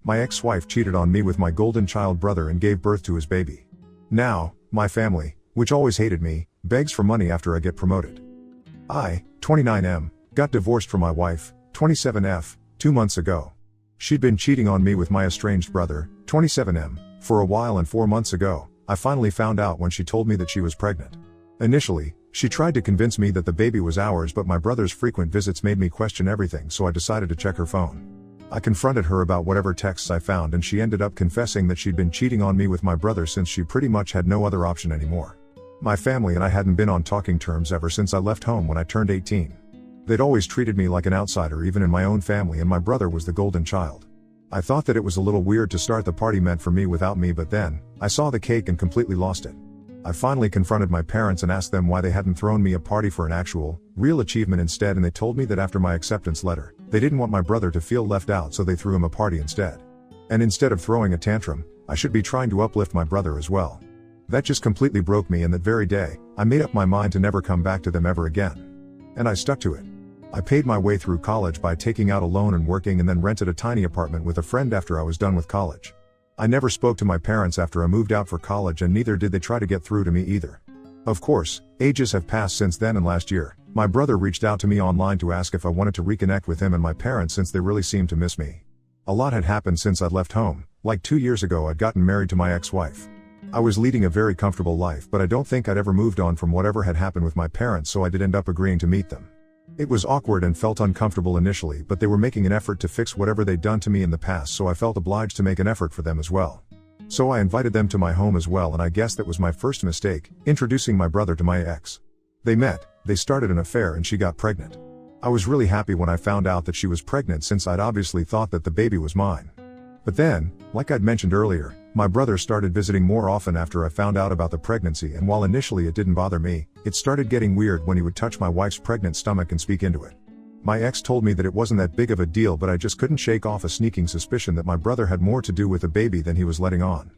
My ex-wife cheated on me with my golden child brother and gave birth to his baby. Now, my family, which always hated me, begs for money after I get promoted. I, 29M, got divorced from my wife, 27F, 2 months ago. She'd been cheating on me with my estranged brother, 27M, for a while, and 4 months ago, I finally found out when she told me that she was pregnant. Initially, she tried to convince me that the baby was ours, but my brother's frequent visits made me question everything, so I decided to check her phone. I confronted her about whatever texts I found, and she ended up confessing that she'd been cheating on me with my brother since she pretty much had no other option anymore. My family and I hadn't been on talking terms ever since I left home when I turned 18. They'd always treated me like an outsider even in my own family, and my brother was the golden child. I thought that it was a little weird to start the party meant for me without me, but then, I saw the cake and completely lost it. I finally confronted my parents and asked them why they hadn't thrown me a party for an actual, real achievement instead, and they told me that after my acceptance letter, they didn't want my brother to feel left out, so they threw him a party instead. And instead of throwing a tantrum, I should be trying to uplift my brother as well. That just completely broke me, and that very day, I made up my mind to never come back to them ever again. And I stuck to it. I paid my way through college by taking out a loan and working, and then rented a tiny apartment with a friend after I was done with college. I never spoke to my parents after I moved out for college, and neither did they try to get through to me either. Of course, ages have passed since then, and last year, my brother reached out to me online to ask if I wanted to reconnect with him and my parents since they really seemed to miss me. A lot had happened since I'd left home. Like 2 years ago, I'd gotten married to my ex-wife. I was leading a very comfortable life, but I don't think I'd ever moved on from whatever had happened with my parents, so I did end up agreeing to meet them. It was awkward and felt uncomfortable initially, but they were making an effort to fix whatever they'd done to me in the past, so I felt obliged to make an effort for them as well. So I invited them to my home as well, and I guess that was my first mistake, introducing my brother to my ex. They met, they started an affair, and she got pregnant. I was really happy when I found out that she was pregnant, since I'd obviously thought that the baby was mine. But then, like I'd mentioned earlier, my brother started visiting more often after I found out about the pregnancy, and while initially it didn't bother me, it started getting weird when he would touch my wife's pregnant stomach and speak into it. My ex told me that it wasn't that big of a deal, but I just couldn't shake off a sneaking suspicion that my brother had more to do with the baby than he was letting on.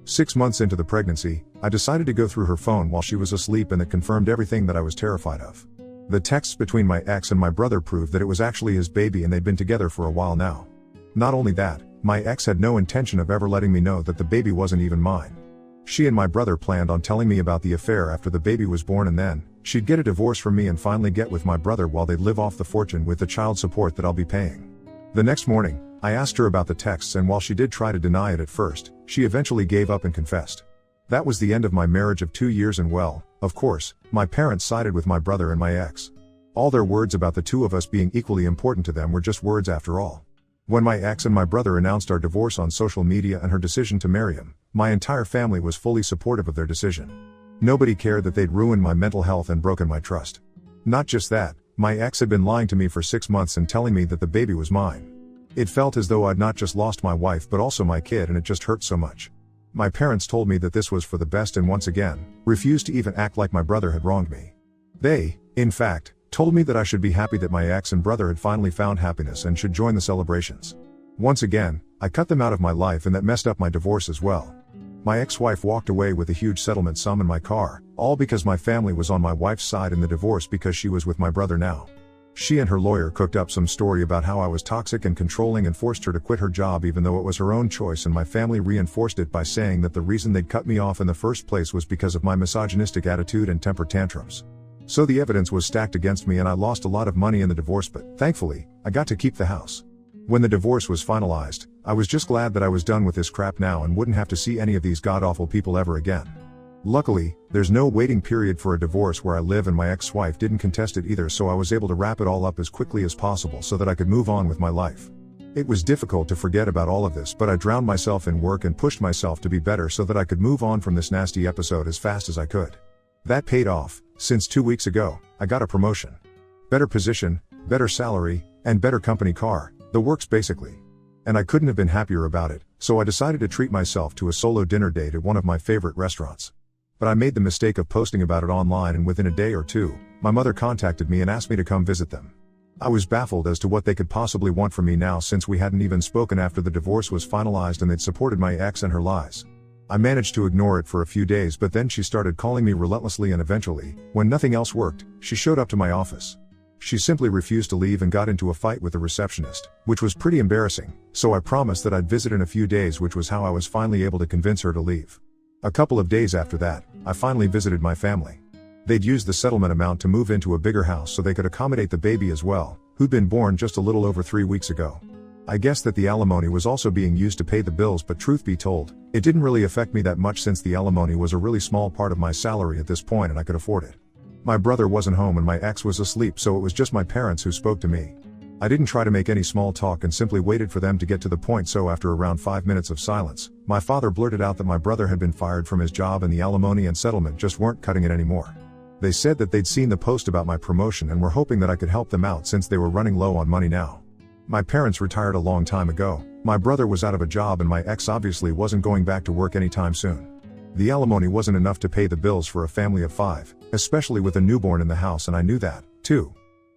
6 months into the pregnancy, I decided to go through her phone while she was asleep, and it confirmed everything that I was terrified of. The texts between my ex and my brother proved that it was actually his baby, and they'd been together for a while now. Not only that, my ex had no intention of ever letting me know that the baby wasn't even mine. She and my brother planned on telling me about the affair after the baby was born, and then, she'd get a divorce from me and finally get with my brother while they'd live off the fortune with the child support that I'll be paying. The next morning, I asked her about the texts, and while she did try to deny it at first, she eventually gave up and confessed. That was the end of my marriage of 2 years, and well, of course, my parents sided with my brother and my ex. All their words about the two of us being equally important to them were just words after all. When my ex and my brother announced our divorce on social media and her decision to marry him, my entire family was fully supportive of their decision. Nobody cared that they'd ruined my mental health and broken my trust. Not just that, my ex had been lying to me for 6 months and telling me that the baby was mine. It felt as though I'd not just lost my wife but also my kid, and it just hurt so much. My parents told me that this was for the best and once again, refused to even act like my brother had wronged me. They, in fact, told me that I should be happy that my ex and brother had finally found happiness and should join the celebrations. Once again, I cut them out of my life, and that messed up my divorce as well. My ex-wife walked away with a huge settlement sum in my car, all because my family was on my wife's side in the divorce because she was with my brother now. She and her lawyer cooked up some story about how I was toxic and controlling and forced her to quit her job even though it was her own choice, and my family reinforced it by saying that the reason they'd cut me off in the first place was because of my misogynistic attitude and temper tantrums. So the evidence was stacked against me, and I lost a lot of money in the divorce, but thankfully, I got to keep the house. When the divorce was finalized, I was just glad that I was done with this crap now and wouldn't have to see any of these god-awful people ever again. Luckily, there's no waiting period for a divorce where I live, and my ex-wife didn't contest it either, so I was able to wrap it all up as quickly as possible so that I could move on with my life. It was difficult to forget about all of this, but I drowned myself in work and pushed myself to be better so that I could move on from this nasty episode as fast as I could. That paid off, since 2 weeks ago, I got a promotion. Better position, better salary, and better company car, the works basically. And I couldn't have been happier about it, so I decided to treat myself to a solo dinner date at one of my favorite restaurants. But I made the mistake of posting about it online, and within a day or two, my mother contacted me and asked me to come visit them. I was baffled as to what they could possibly want from me now, since we hadn't even spoken after the divorce was finalized and they'd supported my ex and her lies. I managed to ignore it for a few days, but then she started calling me relentlessly, and eventually, when nothing else worked, she showed up to my office. She simply refused to leave and got into a fight with the receptionist, which was pretty embarrassing, so I promised that I'd visit in a few days, which was how I was finally able to convince her to leave. A couple of days after that, I finally visited my family. They'd used the settlement amount to move into a bigger house so they could accommodate the baby as well, who'd been born just a little over 3 weeks ago. I guess that the alimony was also being used to pay the bills, but truth be told, it didn't really affect me that much since the alimony was a really small part of my salary at this point and I could afford it. My brother wasn't home and my ex was asleep, so it was just my parents who spoke to me. I didn't try to make any small talk and simply waited for them to get to the point, so after around 5 minutes of silence, my father blurted out that my brother had been fired from his job and the alimony and settlement just weren't cutting it anymore. They said that they'd seen the post about my promotion and were hoping that I could help them out since they were running low on money now. My parents retired a long time ago, my brother was out of a job and my ex obviously wasn't going back to work anytime soon. The alimony wasn't enough to pay the bills for a family of 5, especially with a newborn in the house, and I knew that, too.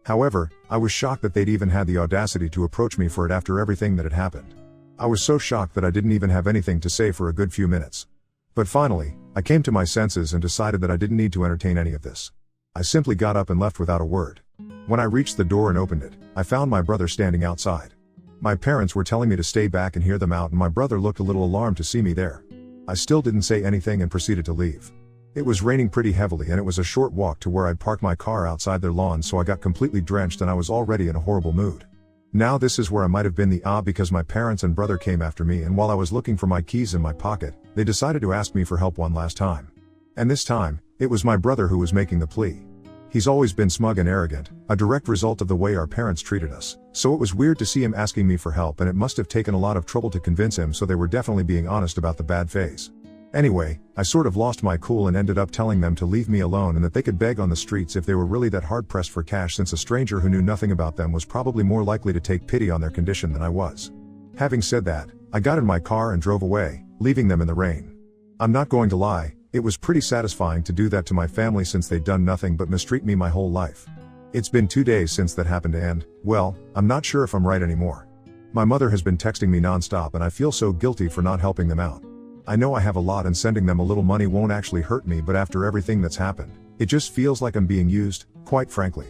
However, I was shocked that they'd even had the audacity to approach me for it after everything that had happened. I was so shocked that I didn't even have anything to say for a good few minutes. But finally, I came to my senses and decided that I didn't need to entertain any of this. I simply got up and left without a word. When I reached the door and opened it, I found my brother standing outside. My parents were telling me to stay back and hear them out, and my brother looked a little alarmed to see me there. I still didn't say anything and proceeded to leave. It was raining pretty heavily and it was a short walk to where I'd parked my car outside their lawn, so I got completely drenched and I was already in a horrible mood. Now this is where I might have been because my parents and brother came after me, and while I was looking for my keys in my pocket, they decided to ask me for help one last time. And this time, it was my brother who was making the plea. He's always been smug and arrogant, a direct result of the way our parents treated us, so it was weird to see him asking me for help, and it must have taken a lot of trouble to convince him, so they were definitely being honest about the bad phase. Anyway, I sort of lost my cool and ended up telling them to leave me alone and that they could beg on the streets if they were really that hard pressed for cash, since a stranger who knew nothing about them was probably more likely to take pity on their condition than I was. Having said that, I got in my car and drove away, leaving them in the rain. I'm not going to lie, it was pretty satisfying to do that to my family since they'd done nothing but mistreat me my whole life. It's been 2 days since that happened, and, well, I'm not sure if I'm right anymore. My mother has been texting me nonstop and I feel so guilty for not helping them out. I know I have a lot and sending them a little money won't actually hurt me, but after everything that's happened, it just feels like I'm being used, quite frankly.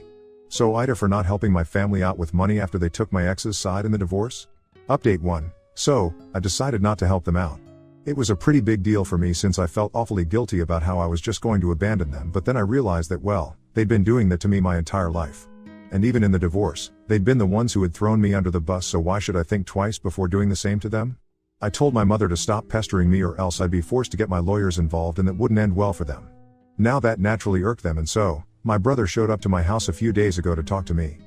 So Ida for not helping my family out with money after they took my ex's side in the divorce? Update 1. So, I decided not to help them out. It was a pretty big deal for me since I felt awfully guilty about how I was just going to abandon them, but then I realized that, well, they'd been doing that to me my entire life. And even in the divorce, they'd been the ones who had thrown me under the bus, so why should I think twice before doing the same to them? I told my mother to stop pestering me or else I'd be forced to get my lawyers involved, and that wouldn't end well for them. Now that naturally irked them, and so, my brother showed up to my house a few days ago to talk to me.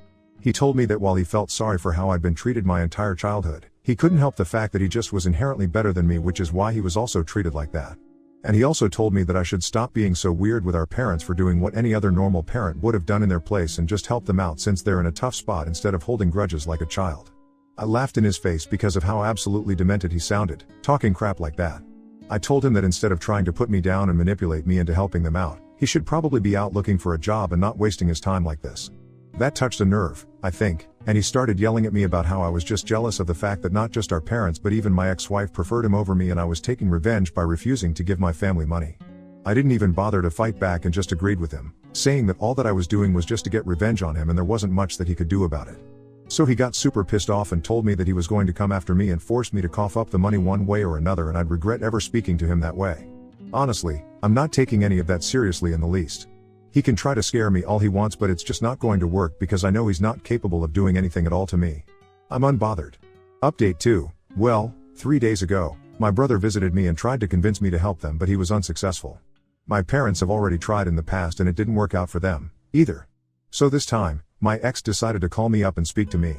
He told me that while he felt sorry for how I'd been treated my entire childhood, he couldn't help the fact that he just was inherently better than me, which is why he was also treated like that. And he also told me that I should stop being so weird with our parents for doing what any other normal parent would have done in their place and just help them out since they're in a tough spot instead of holding grudges like a child. I laughed in his face because of how absolutely demented he sounded, talking crap like that. I told him that instead of trying to put me down and manipulate me into helping them out, he should probably be out looking for a job and not wasting his time like this. That touched a nerve, I think, and he started yelling at me about how I was just jealous of the fact that not just our parents but even my ex-wife preferred him over me, and I was taking revenge by refusing to give my family money. I didn't even bother to fight back and just agreed with him, saying that all that I was doing was just to get revenge on him and there wasn't much that he could do about it. So he got super pissed off and told me that he was going to come after me and force me to cough up the money one way or another, and I'd regret ever speaking to him that way. Honestly, I'm not taking any of that seriously in the least. He can try to scare me all he wants, but it's just not going to work because I know he's not capable of doing anything at all to me. I'm unbothered. Update 2. Well, 3 days ago, my brother visited me and tried to convince me to help them, but he was unsuccessful. My parents have already tried in the past and it didn't work out for them, either. So this time, my ex decided to call me up and speak to me.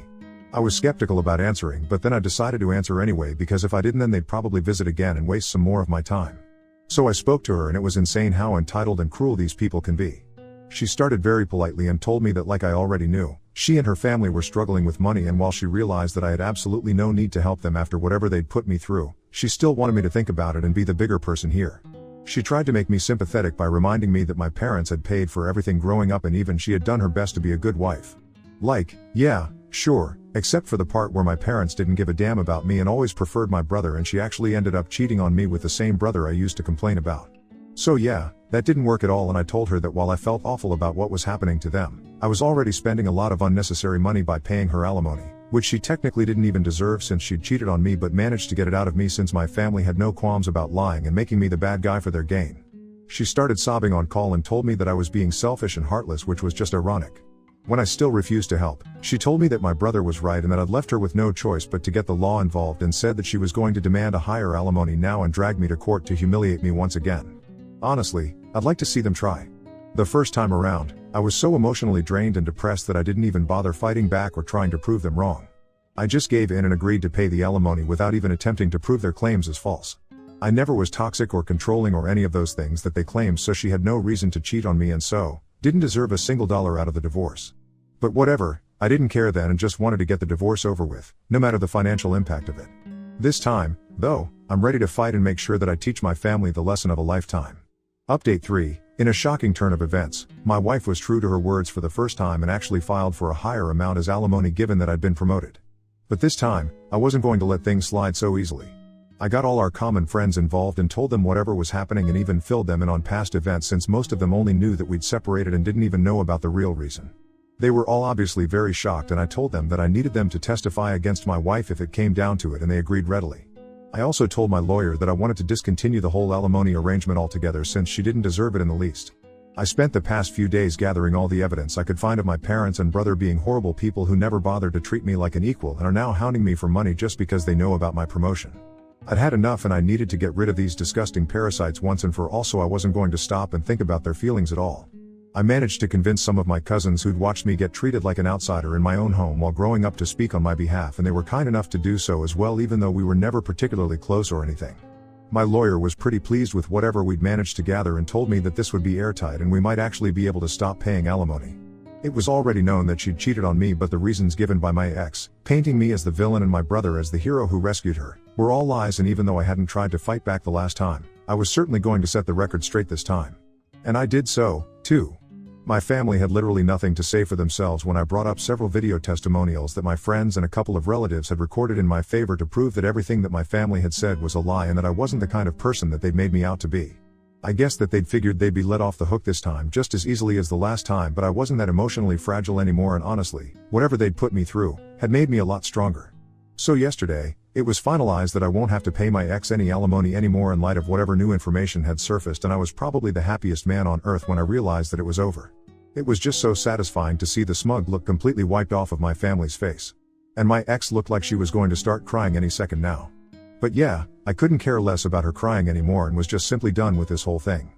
I was skeptical about answering, but then I decided to answer anyway because if I didn't then they'd probably visit again and waste some more of my time. So I spoke to her and it was insane how entitled and cruel these people can be. She started very politely and told me that, like I already knew, she and her family were struggling with money, and while she realized that I had absolutely no need to help them after whatever they'd put me through, she still wanted me to think about it and be the bigger person here. She tried to make me sympathetic by reminding me that my parents had paid for everything growing up and even she had done her best to be a good wife. Like, yeah, sure, except for the part where my parents didn't give a damn about me and always preferred my brother, and she actually ended up cheating on me with the same brother I used to complain about. So yeah, That didn't work at all, and I told her that while I felt awful about what was happening to them, I was already spending a lot of unnecessary money by paying her alimony, which she technically didn't even deserve since she'd cheated on me but managed to get it out of me since my family had no qualms about lying and making me the bad guy for their gain. She started sobbing on call and told me that I was being selfish and heartless, which was just ironic. When I still refused to help, she told me that my brother was right and that I'd left her with no choice but to get the law involved, and said that she was going to demand a higher alimony now and drag me to court to humiliate me once again. Honestly, I'd like to see them try. The first time around, I was so emotionally drained and depressed that I didn't even bother fighting back or trying to prove them wrong. I just gave in and agreed to pay the alimony without even attempting to prove their claims as false. I never was toxic or controlling or any of those things that they claimed, so she had no reason to cheat on me and so didn't deserve a single dollar out of the divorce. But whatever, I didn't care then and just wanted to get the divorce over with, no matter the financial impact of it. This time, though, I'm ready to fight and make sure that I teach my family the lesson of a lifetime. Update 3. In a shocking turn of events, my wife was true to her words for the first time and actually filed for a higher amount as alimony given that I'd been promoted. But this time, I wasn't going to let things slide so easily. I got all our common friends involved and told them whatever was happening and even filled them in on past events, since most of them only knew that we'd separated and didn't even know about the real reason. They were all obviously very shocked, and I told them that I needed them to testify against my wife if it came down to it, and they agreed readily. I also told my lawyer that I wanted to discontinue the whole alimony arrangement altogether since she didn't deserve it in the least. I spent the past few days gathering all the evidence I could find of my parents and brother being horrible people who never bothered to treat me like an equal and are now hounding me for money just because they know about my promotion. I'd had enough and I needed to get rid of these disgusting parasites once and for all, so I wasn't going to stop and think about their feelings at all. I managed to convince some of my cousins who'd watched me get treated like an outsider in my own home while growing up to speak on my behalf, and they were kind enough to do so as well, even though we were never particularly close or anything. My lawyer was pretty pleased with whatever we'd managed to gather and told me that this would be airtight and we might actually be able to stop paying alimony. It was already known that she'd cheated on me, but the reasons given by my ex, painting me as the villain and my brother as the hero who rescued her, were all lies, and even though I hadn't tried to fight back the last time, I was certainly going to set the record straight this time. And I did so, too. My family had literally nothing to say for themselves when I brought up several video testimonials that my friends and a couple of relatives had recorded in my favor to prove that everything that my family had said was a lie and that I wasn't the kind of person that they'd made me out to be. I guess that they'd figured they'd be let off the hook this time just as easily as the last time, but I wasn't that emotionally fragile anymore, and honestly, whatever they'd put me through had made me a lot stronger. So yesterday, it was finalized that I won't have to pay my ex any alimony anymore in light of whatever new information had surfaced, and I was probably the happiest man on earth when I realized that it was over. It was just so satisfying to see the smug look completely wiped off of my family's face. And my ex looked like she was going to start crying any second now. But yeah, I couldn't care less about her crying anymore and was just simply done with this whole thing.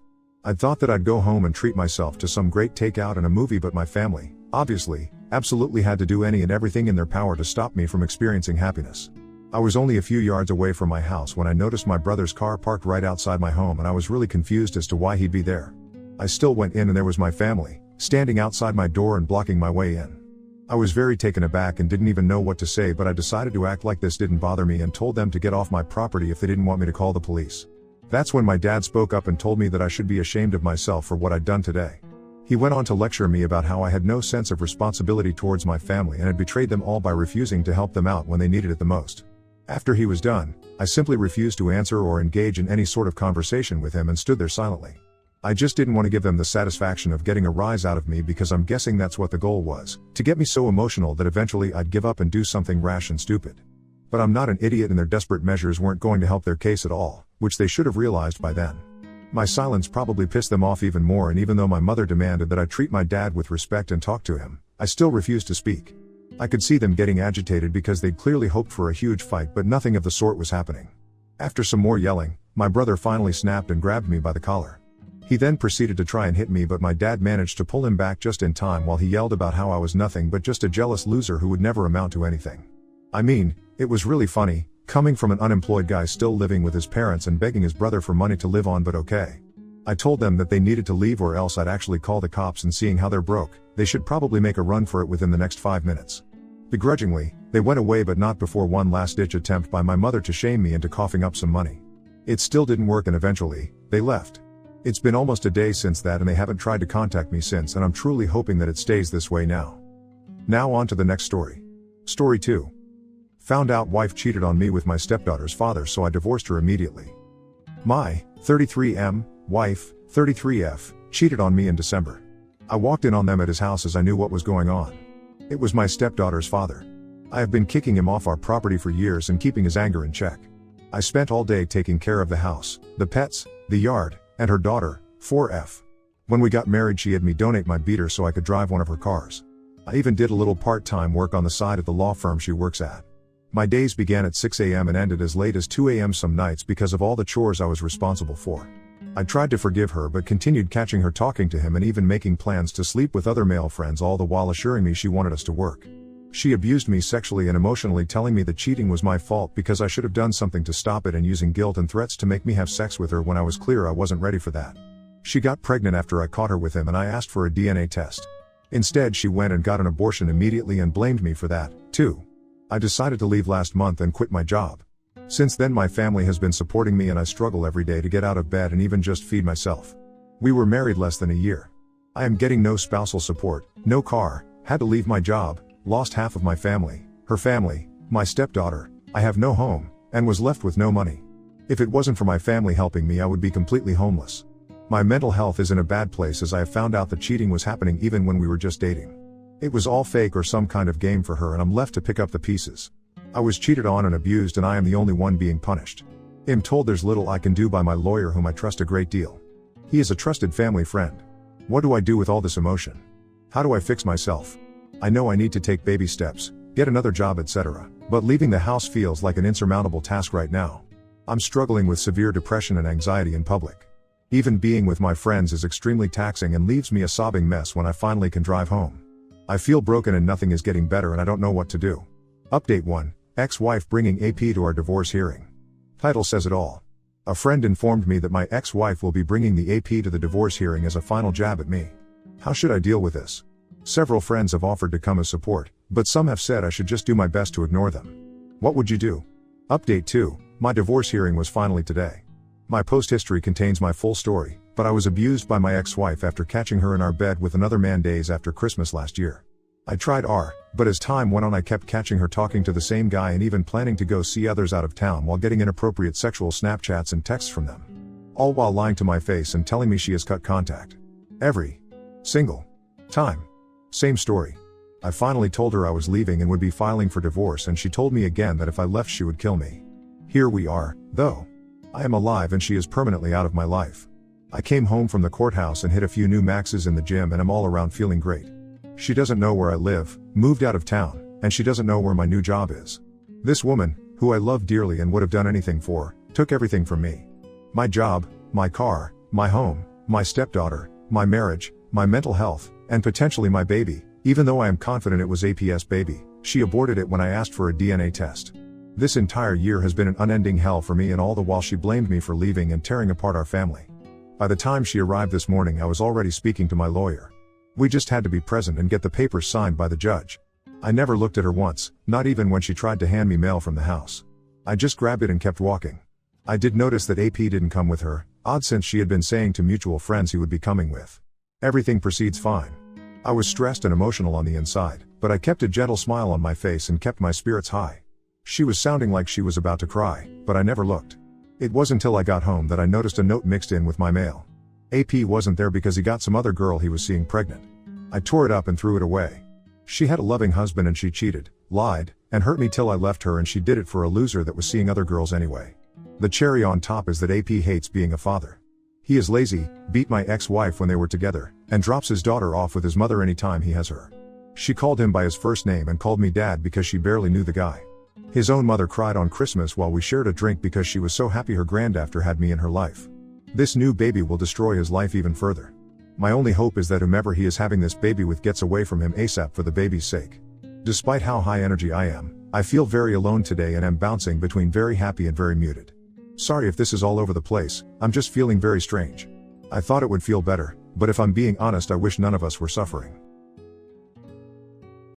I'd thought that I'd go home and treat myself to some great takeout and a movie, but my family, obviously, absolutely had to do any and everything in their power to stop me from experiencing happiness. I was only a few yards away from my house when I noticed my brother's car parked right outside my home, and I was really confused as to why he'd be there. I still went in and there was my family, standing outside my door and blocking my way in. I was very taken aback and didn't even know what to say, but I decided to act like this didn't bother me and told them to get off my property if they didn't want me to call the police. That's when my dad spoke up and told me that I should be ashamed of myself for what I'd done today. He went on to lecture me about how I had no sense of responsibility towards my family and had betrayed them all by refusing to help them out when they needed it the most. After he was done, I simply refused to answer or engage in any sort of conversation with him and stood there silently. I just didn't want to give them the satisfaction of getting a rise out of me, because I'm guessing that's what the goal was, to get me so emotional that eventually I'd give up and do something rash and stupid. But I'm not an idiot, and their desperate measures weren't going to help their case at all, which they should have realized by then. My silence probably pissed them off even more, and even though my mother demanded that I treat my dad with respect and talk to him, I still refused to speak. I could see them getting agitated because they'd clearly hoped for a huge fight, but nothing of the sort was happening. After some more yelling, my brother finally snapped and grabbed me by the collar. He then proceeded to try and hit me, but my dad managed to pull him back just in time while he yelled about how I was nothing but just a jealous loser who would never amount to anything. I mean, it was really funny, coming from an unemployed guy still living with his parents and begging his brother for money to live on, but okay. I told them that they needed to leave or else I'd actually call the cops, and seeing how they're broke, they should probably make a run for it within the next 5 minutes. Begrudgingly, they went away, but not before one last-ditch attempt by my mother to shame me into coughing up some money. It still didn't work, and eventually, they left. It's been almost a day since that, and they haven't tried to contact me since, and I'm truly hoping that it stays this way now. Now on to the next story. Story 2. Found out wife cheated on me with my stepdaughter's father, so I divorced her immediately. My 33M wife, 33F, cheated on me in December. I walked in on them at his house as I knew what was going on. It was my stepdaughter's father. I have been kicking him off our property for years and keeping his anger in check. I spent all day taking care of the house, the pets, the yard, and her daughter, 4F. When we got married, she had me donate my beater so I could drive one of her cars. I even did a little part-time work on the side at the law firm she works at. My days began at 6 a.m. and ended as late as 2 a.m. some nights because of all the chores I was responsible for. I tried to forgive her but continued catching her talking to him and even making plans to sleep with other male friends, all the while assuring me she wanted us to work. She abused me sexually and emotionally, telling me that cheating was my fault because I should have done something to stop it, and using guilt and threats to make me have sex with her when I was clear I wasn't ready for that. She got pregnant after I caught her with him and I asked for a DNA test. Instead, she went and got an abortion immediately and blamed me for that, too. I decided to leave last month and quit my job. Since then, my family has been supporting me and I struggle every day to get out of bed and even just feed myself. We were married less than a year. I am getting no spousal support, no car, had to leave my job, lost half of my family, her family, my stepdaughter, I have no home, and was left with no money. If it wasn't for my family helping me, I would be completely homeless. My mental health is in a bad place as I have found out that cheating was happening even when we were just dating. It was all fake or some kind of game for her, and I'm left to pick up the pieces. I was cheated on and abused, and I am the only one being punished. I'm told there's little I can do by my lawyer, whom I trust a great deal. He is a trusted family friend. What do I do with all this emotion? How do I fix myself? I know I need to take baby steps, get another job, etc., but leaving the house feels like an insurmountable task right now. I'm struggling with severe depression and anxiety in public. Even being with my friends is extremely taxing and leaves me a sobbing mess when I finally can drive home. I feel broken and nothing is getting better and I don't know what to do. Update 1. Ex-wife bringing AP to our divorce hearing. Title says it all. A friend informed me that my ex-wife will be bringing the AP to the divorce hearing as a final jab at me. How should I deal with this? Several friends have offered to come as support, but some have said I should just do my best to ignore them. What would you do? Update 2. My divorce hearing was finally today. My post history contains my full story, but I was abused by my ex-wife after catching her in our bed with another man days after Christmas last year. I tried but as time went on I kept catching her talking to the same guy and even planning to go see others out of town while getting inappropriate sexual Snapchats and texts from them. All while lying to my face and telling me she has cut contact. Every single time. Same story. I finally told her I was leaving and would be filing for divorce, and she told me again that if I left she would kill me. Here we are, though. I am alive and she is permanently out of my life. I came home from the courthouse and hit a few new maxes in the gym and I'm all around feeling great. She doesn't know where I live, moved out of town, and she doesn't know where my new job is. This woman, who I love dearly and would have done anything for, took everything from me. My job, my car, my home, my stepdaughter, my marriage, my mental health, and potentially my baby. Even though I am confident it was AP's baby, she aborted it when I asked for a DNA test. This entire year has been an unending hell for me, and all the while she blamed me for leaving and tearing apart our family. By the time she arrived this morning I was already speaking to my lawyer. We just had to be present and get the papers signed by the judge. I never looked at her once, not even when she tried to hand me mail from the house. I just grabbed it and kept walking. I did notice that AP didn't come with her, odd since she had been saying to mutual friends he would be coming with. Everything proceeds fine. I was stressed and emotional on the inside, but I kept a gentle smile on my face and kept my spirits high. She was sounding like she was about to cry, but I never looked. It was until I got home that I noticed a note mixed in with my mail. AP wasn't there because he got some other girl he was seeing pregnant. I tore it up and threw it away. She had a loving husband and she cheated, lied, and hurt me till I left her, and she did it for a loser that was seeing other girls anyway. The cherry on top is that AP hates being a father. He is lazy, beat my ex-wife when they were together, and drops his daughter off with his mother anytime he has her. She called him by his first name and called me dad because she barely knew the guy. His own mother cried on Christmas while we shared a drink because she was so happy her granddaughter had me in her life. This new baby will destroy his life even further. My only hope is that whomever he is having this baby with gets away from him ASAP for the baby's sake. Despite how high energy I am, I feel very alone today and am bouncing between very happy and very muted. Sorry if this is all over the place, I'm just feeling very strange. I thought it would feel better, but if I'm being honest I wish none of us were suffering.